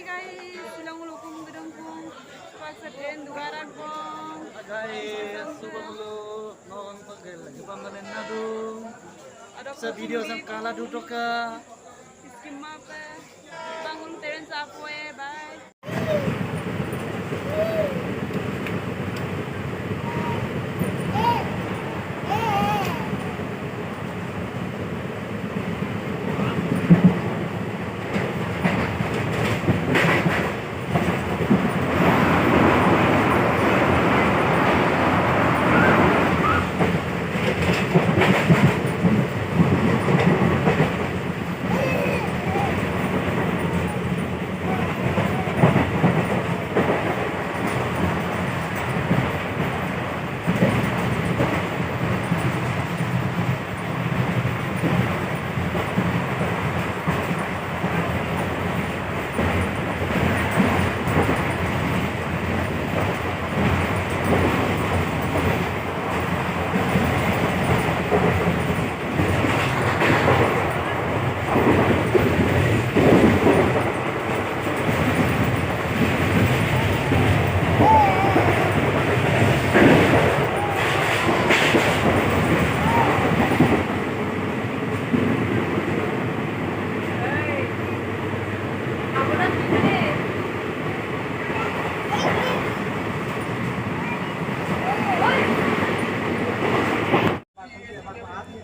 Hi guys, silang lukum gedung pung pas setin dugaran pung. Guys, suba mulu nong pagel lagi pamanen nadu. Sa video sam kala duduk ka. Iskim apa? Bangun teren sapoe, bye.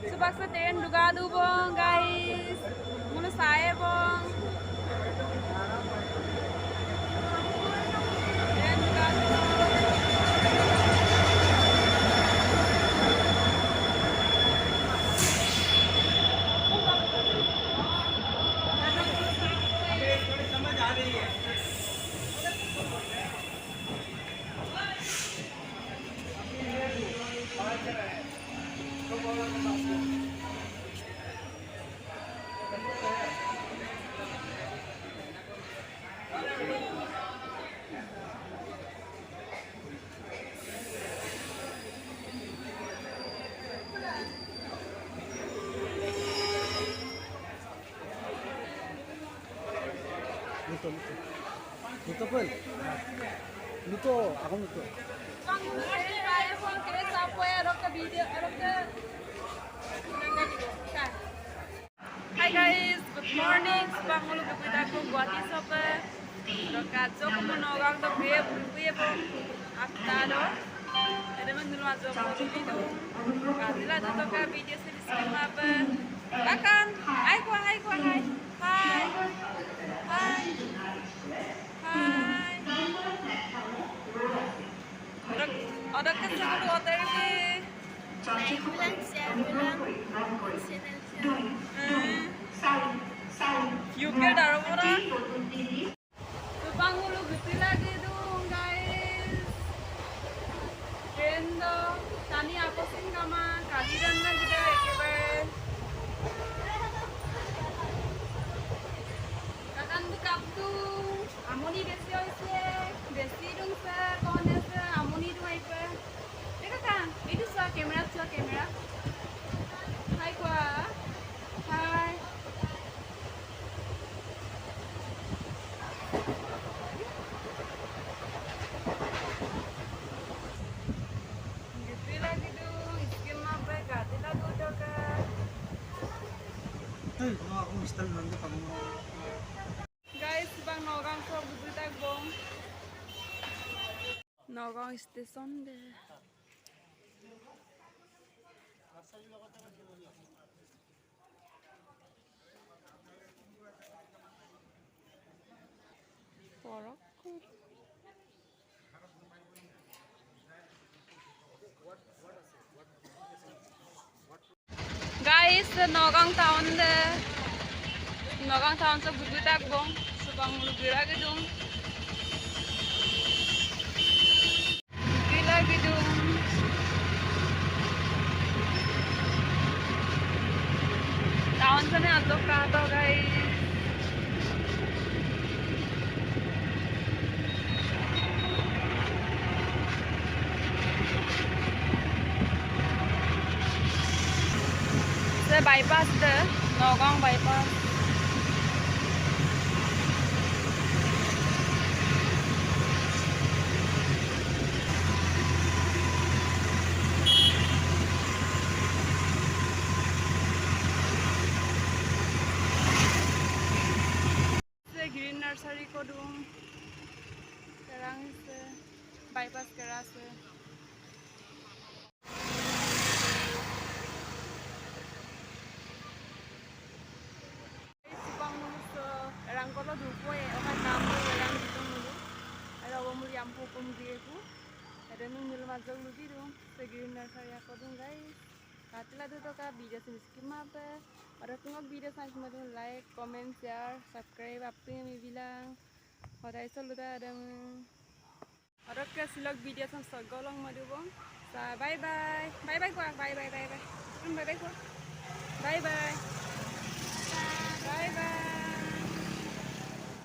Subak setin dugadu bong guys. Mulu saya bong. Teren dugadu. Luto pun. Luto, aku luto. Bangun teren saya bong teren sapoe arok ke video arok ke. Hi guys, good morning. Subak mulu kita ko Guwahati sope. Rokat jok mo nogang to buye bong aktado. Ada mendulu ajo mo video. Kadila to ka video series apa. Akan, hai kwa. Hai. Hai. Ada kesana dua tadi. Yukil daro mora. Subang mulu gede lagi dong guys. Kendo, tani aku sih kama kalian lagi deh kebe. Kakan tuh kaptu, amoni besi oise, besi dong se, kone se, amoni dong ipe. देखा kan, itu suara kamera. Hai kwa, hai. Gitu lagi dong, iskim apa? Ganti lagu dong kan. Hey, no aku mistal nanti kamu. Guys, bang Nogang so buta bong. Nogang station deh. Guys, Nogang town so buta bong. Subang mulu gira gedung. Gila gedung. Tahun sana atau kata guys. Saya bypass deh, Nogang bypass. nursery ko dum karang se bypass kerase sipang mulu se rang ko lo du ko e o kan nam ko rang gitu mulu ada wo mulu ampu pum dia ku ada nung mulu mazog lu biru se green nursery ko dum guys katila tu to ka video sin skim apa ada tengok video sans madu like comment share subscribe apa yang bilang ada selalu ada ada ke silog video sans golong madu bong sa bye bye bye bye ko bye bye bye bye bye bye ko bye bye bye bye